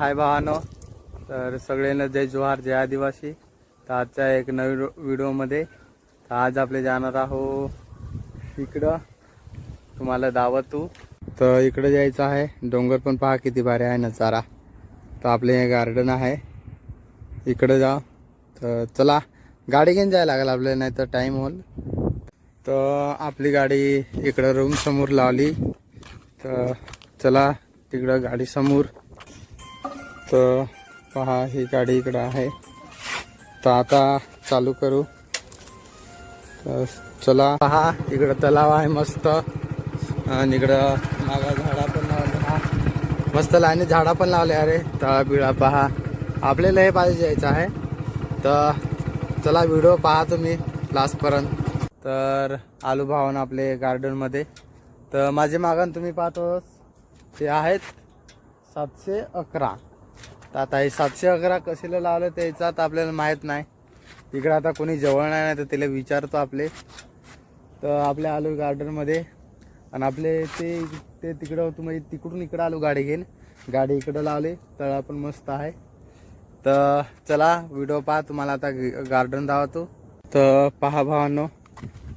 हाय भावानो, तर सगळ्यांना जय जोहार, जय आदिवासी. तर आजच्या एक नवीन व्हिडिओमध्ये तर आज आपले जाणार आहोत इकडं, तुम्हाला दावतू. तर इकडे जायचं आहे. डोंगर पण पहा किती भारी आहे नजारा. तर आपले हे गार्डन आहे, इकडे जा. तर चला, गाडी घेऊन जायला लागेल आपल्याला, नाही तर टाईम होईल. तर आपली गाडी इकडं रूम समोर लावली. तर चला तिकडं गाडी समोर. तर पहा ही गाडी इकडं आहे. तर आता चालू करू. तर चला, पहा इकडं तलाव आहे मस्त, आणि इकडं मागा झाडा पण लावले. हा मस्त लाईनी झाडा पण लावले. अरे तर बिळा पहा, आपल्याला हे पाहिजे जायचं आहे. तर चला व्हिडिओ पहा तुम्ही लास्टपर्यंत. तर आलू भावन आपले गार्डनमध्ये. तर माझे मागण तुम्ही पाहतो ते आहेत 711. तर आता हे 711 कशाला लावलं त्याचा तर आपल्याला माहीत नाही. इकडं आता कोणी जवळ नाही, तर त्याला विचारतो आपले. तर आपल्या आलू गार्डनमध्ये, आणि आपले ते तिकडं होतं, म्हणजे तिकडून इकडं आलू गाडी घेऊन. गाडी इकडं लावली. तळा पण मस्त आहे. तर चला व्हिडिओ पहा, तुम्हाला आता गार्डन दाखवतो. तर पहा भावांनो,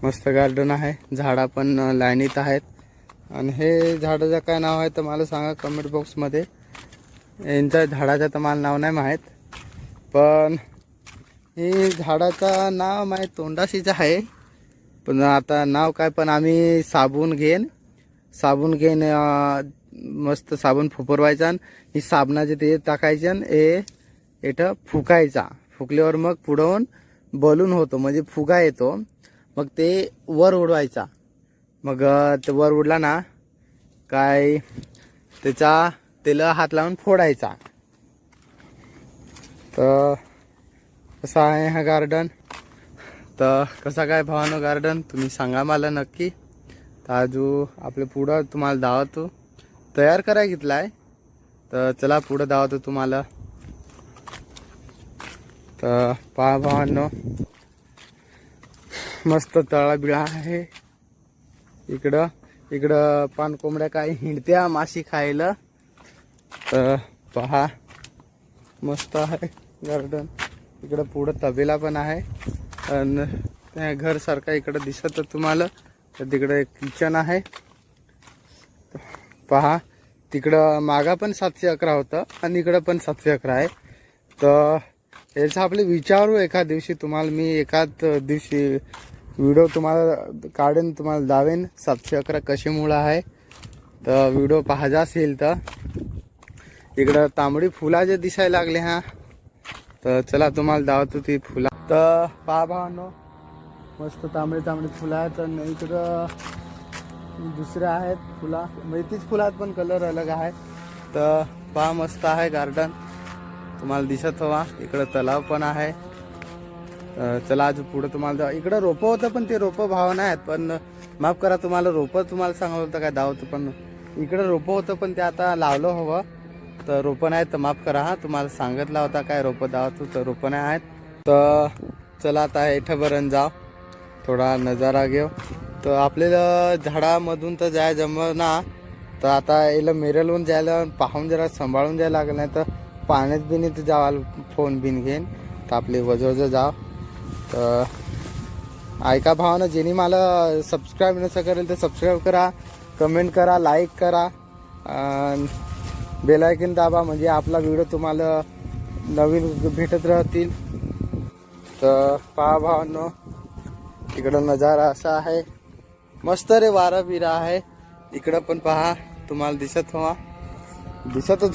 मस्त गार्डन आहे. झाडा पण लाईनीत आहेत. आणि हे झाडाचं काय नाव आहे तर मला सांगा कमेंट बॉक्समध्ये. यांच्या झाडाचं तर मला नाव नाही माहीत, पण हे झाडाचं नाव माहीत तोंडाशीचं आहे. पण आता नाव काय, पण आम्ही साबण घेईन मस्त साबण फुपरवायचा, आणि ही साबणाचे ते टाकायचे, आणि हे इथं फुकायचा. फुकल्यावर मग पुढून बलून होतो, म्हणजे फुगा येतो. मग ते वर उडवायचा. मग ते वर उडला ना काय, त्याचा त्याला हात लावून फोडायचा. तर कसा आहे हा गार्डन. तर कसा काय भावानो गार्डन तुम्ही सांगा मला नक्की. तर आजू आपल्या पुढं तुम्हाला दावतो, तयार करायला घेतला आहे. तर चला पुढं दावतो तुम्हाला. तर पहा भावांनो, मस्त तळा बिळा आहे. इकडं पान कोंबड्या काय हिंडत्या माशी खायला. तर पहा मस्त आहे गार्डन. इकडं पुढं तबेला पण आहे, आणि त्या घर सारखा इकडं दिसत तुम्हाला. तर तिकडं एक किचन आहे. पहा तिकडं मागा पण 711 होतं, आणि इकडं पण 711 आहे. तर याचं आपले विचारू एका दिवशी तुम्हाला मी, एखाद दिवशी व्हिडिओ तुम्हाला काढून तुम्हाला दावेन 711 कशी मुळं आहे. तर व्हिडिओ पाहायचा असेल तर. इकडं तांबडी फुला जे दिसायला लागले. हा तर चला तुम्हाला दावतो ती फुला. तर पहा भावांनो, मस्त तांबडी फुलं आहेत. आणि इकडं दुसऱ्या आहेत फुला, म्हणजे तीच फुलात पण कलर अलग आहे. तर पहा मस्त आहे गार्डन, तुम्हाला दिसत हवा. इकडं तलाव पण आहे. चला अजून पुढं तुम्हाला इकडं रोपं होतं, पण ते रोपं भावना आहेत. पण माफ करा, तुम्हाला रोपं तुम्हाला सांगत होतं काय दावतं, पण इकडं रोपं होतं पण ते आता लावलं हवं. तर रोपं नाही, तर माफ करा. हा तुम्हाला सांगितला होता काय रोपं दावतो, तर रोपं नाही आहेत. तर चला आता इथंपर्यंत जाऊ, थोडा नजारा घेऊ. तर आपल्याला झाडामधून तर जाय जमना. तर आता याला मेरलवून जायला पाहून जरा सांभाळून जायला लागलं, नाही तर पाण्यात बिनीत जावं फोन बिन घेऊन. तर आपले वजवज जाव. तर ऐका भावानं, ज्यांनी मला सबस्क्राईब नसं करेल तर सबस्क्राईब करा, कमेंट करा, लाईक करा, बेल आयकॉन दाबा, म्हणजे आपला व्हिडिओ तुम्हाला नवीन भेटत राहतील. तर पहा भावांनो, इकडं नजारा असा आहे. मस्त रे, वारा बिरा आहे. इकडं पण पहा, तुम्हाला दिसतच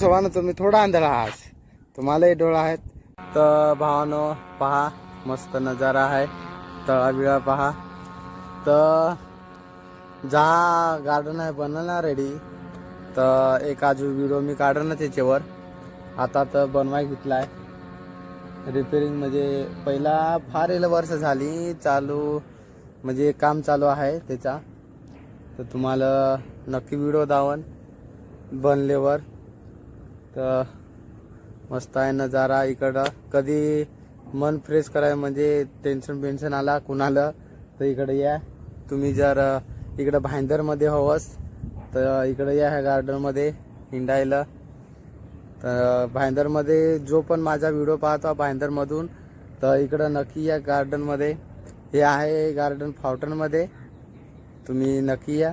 हवा ना. तुम्ही थोडा अंधारा आहात, तुम्हालाही डोळा आहेत. तर भावांनो पहा, मस्त नजारा आहे. तळा बिळा पहा. तर जा गार्डन आहे बनवणार रेडी. तर एक आजू व्हिडिओ मी काढणार त्याच्यावर. आता तर बनवाय घेतला आहे रिपेरिंग, म्हणजे पहिला फार वर्ष झाली चालू, म्हणजे काम चालू आहे त्याचा. तर तुम्हाला नक्की व्हिडिओ दावन बनल्यावर. तर मस्त आहे नजारा इकडं. कधी मन फ्रेश करायला, म्हणजे टेन्शन आला कुणाला, तर इकडे या तुम्ही. जर इकडं भाईंदरमध्ये हवंस तर इकडे या ह्या गार्डनमध्ये हिंडायला. तर भाईंदरमध्ये जो पण माझा व्हिडिओ पाहतो भाईंदरमधून, तर इकडं नक्की या गार्डनमध्ये. हे आहे गार्डन फाउंटनमध्ये, तुम्ही नक्की या.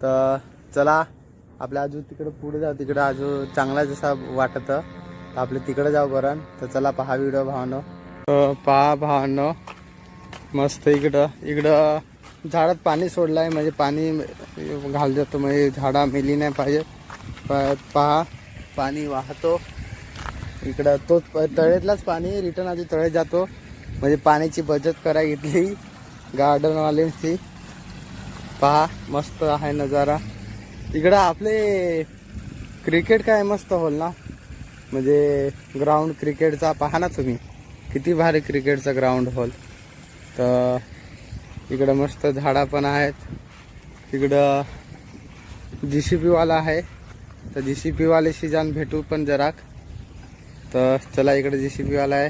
तर चला आपल्या अजून तिकडं पुढे जाऊ, तिकडं अजून चांगला जसा वाटतं आपले तिकडे जाऊ बरं. तर चला पहा व्हिडिओ भावांनो. पहा भावांनो, मस्त इकडं झाडात पाणी सोडलं आहे, म्हणजे पाणी घाल जातो, म्हणजे झाडा मेली नाही पाहिजे. पहा पाणी वाहतो इकडं, तो तळ्यातलाच पाणी रिटर्न अजून तळ्यात जातो, म्हणजे पाण्याची बचत करायला घेतली गार्डनवाल्यांची. पहा मस्त आहे नजारा. इकडं आपले क्रिकेट काय मस्त होल ना, म्हणजे ग्राउंड क्रिकेटचा पहा ना तुम्ही, किती भारी क्रिकेटचा ग्राउंड होल. तर इकडं मस्त झाडा पण आहेत. इकडं JCP वाला आहे, तर JCP वाल्याशी जाऊन भेटू पण जराक. तर चला इकडे JCP वाला आहे,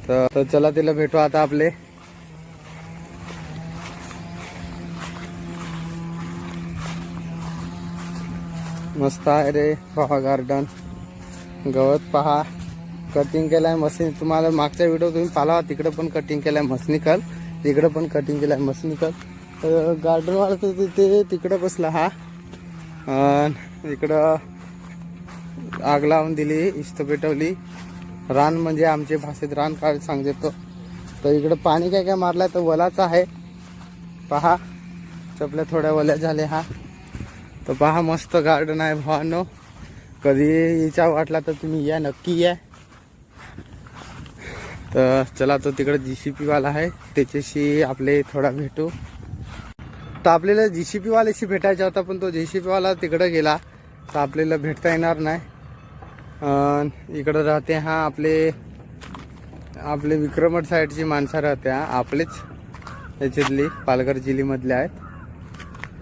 तर चला तिला भेटू आता आपले. मस्त आहे रे पहा गार्डन. गवत पहा, कटिंग केलाय मशीन. तुम्हाला मागचा व्हिडिओ तुम्ही पाहिला, तिकडे पण कटिंग केलाय मसनिकल, इकडे पण कटिंग केलाय मसनिकल. गार्डन वाला तिथे तिकडे बसला हा, इकडं आग लावून दिली, इस्त पेटवली. रान म्हणजे आमच्या भाषेत रान काय सांगतो. तर इकडं पाणी काय काय मारलाय, तर वलाच आहे. पहा चपल्या थोड्या वल्या झाल्या हा. तर पहा मस्त गार्डन आहे भावांनो. कधी याच्या वाटला तर तुम्ही या, नक्की या. तर चला तो तिकडे JCP वाला आहे, त्याच्याशी आपले थोडा भेटू. तर आपल्याला JCP वाल्याशी भेटायचा होता, पण तो JCP वाला तिकडे गेला, तर आपल्याला भेटता येणार नाही. इकडं राहते हा आपले विक्रमठ साईडची माणसं राहते, आपलेच याच्यातली पालघर जिल्ह्यामधले आहेत.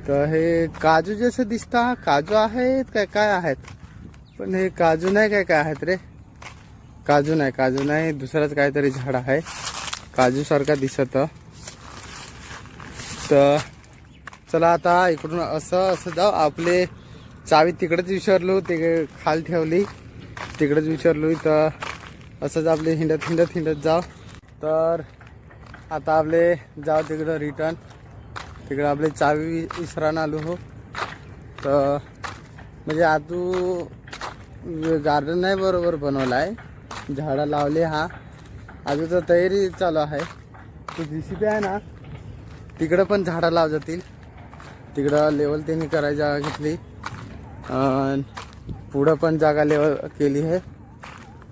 तर हे काजू जसं दिसता, काजू आहेत काय काय आहेत, पण हे काजू नाही काय काय आहेत रे. काजू नाही दुसरंच काहीतरी झाड आहे, काजू सारखा दिसत. तर चला आता इकडून असं जाऊ. आपले चावी तिकडेच विसरलो, ते खाली ठेवली, तिकडेच विसरलो. तर असंच आपले हिंडत जाऊ. तर आता आपले जाऊ तिकडं रिटर्न. तिकडं आपले चावी विसरान आलो हो. तर म्हणजे आतू गार्डन नाही बरोबर बनवला आहे, झाडं लावले हा, अजून तर तयारी चालू आहे. तो JCP आहे ना, तिकडं पण झाडं लाव जातील. तिकडं लेवल त्यांनी करायची जागा घेतली, पुढं पण जागा लेवल केली आहे.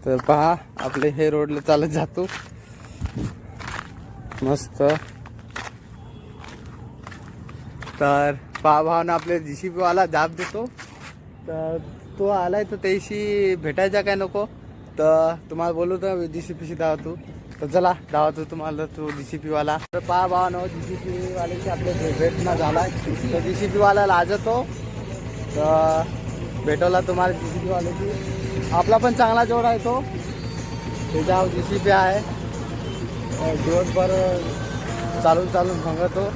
तर पहा आपले हे रोडला चालत जातो मस्त. तर पहा भावना आपले JCP वाला जाब देतो. तर तो आलाय, तर त्याशी भेटायचा काय नको, तर तुम्हाला बोलू तर JCPशी धावतो. तर चला धावतो तुम्हाला तो JCP वाला. तर पहा भावानो, JCP वाल्याशी आपले भेटणं झाला. तर JCP वाला लाजतो, तर भेटवला तुम्हाला JCP वाल्याशी. आपला पण चांगला जोड आहे तो, त्याच्यावर JCP आहे, दिवसभर चालून भंगतो.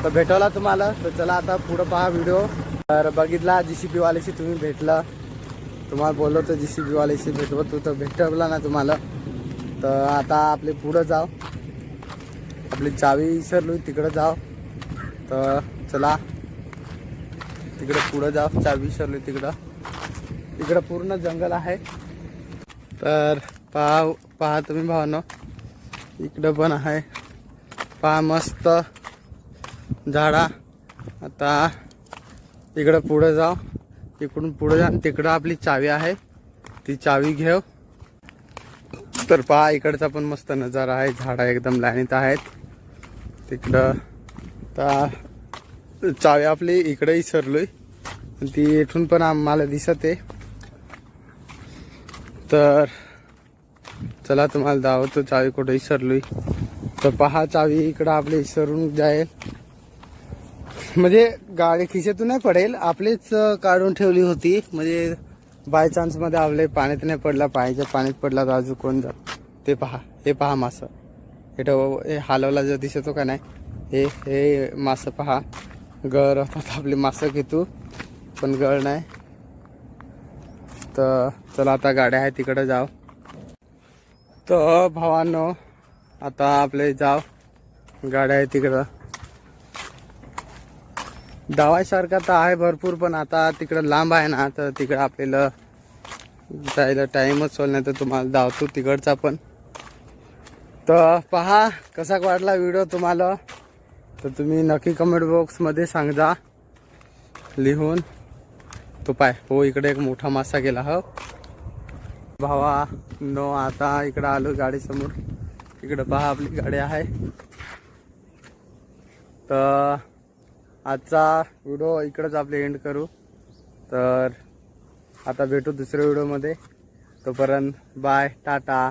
तर भेटवला तुम्हाला. तर चला आता पुढं पहा व्हिडिओ. तर बघितला JCP वाल्याशी तुम्ही भेटला, तुम्हाला बोललो तर JCP वाल्याशी भेटवतो, तर भेटवला ना तुम्हाला. तर आता आपले पुढं जाऊ, आपली चावी विसरलो, तिकडं जाऊ. तर चला तिकडं पुढं जाऊ, चावी विसरलो तिकडं पूर्ण जंगल आहे. तर पहा तुम्ही भावांनो, इकडं पण आहे पहा मस्त झाडा. आता इकडं पुढं जाऊ, इकडून पुढं जा, तिकडं आपली चावी आहे, ती चावी घेऊ. तर पहा इकडचा पण मस्त नजारा आहे, झाडा एकदम लाईनीत आहेत तिकडं. तर चावी आपली इकडे विसरलोय, ती इथून पण आम्हाला दिसत आहे. तर चला तुम्हाला दाखवतो चावी कुठे विसरलोय. तर पहा चावी इकडं आपले विसरून जाईल, म्हणजे गाडी खिशातून नाही पडेल, आपलीच काढून ठेवली होती, म्हणजे बाय चान्स मध्ये आपले पाण्यात नाही पडला, पाण्याच्या पाण्यात पडला तर अजून कोण जात. ते पहा, हे पहा मासं, हे हलवला जो दिसतो का नाही, हे मासं पहा, गळ होतात आपले मासं घेतो, पण गळ नाही. तर चला आता गाड्या आहे तिकडे जाव. तर भावांनो आता आपले जाव गाड्या आहे तिकडं. धावायसारखा तर आहे भरपूर, पण आता तिकडं लांब आहे ना, तर तिकडं आपल्याला जायला टाईमच होईल, नाही तर तुम्हाला धावतो तिकडचा पण. तर पहा कसा वाटला व्हिडिओ तुम्हाला, तर तुम्ही नक्की कमेंट बॉक्समध्ये सांगा लिहून. तो पाय हो इकडे एक मोठा मासा गेला. हो भावा नो आता इकडं आलो गाडीसमोर. इकडं पहा आपली गाडी आहे. तर आजचा व्हिडिओ इकडंच आपले एंड करू. तर आता भेटू दुसऱ्या व्हिडिओमध्ये. तोपर्यंत बाय टाटा.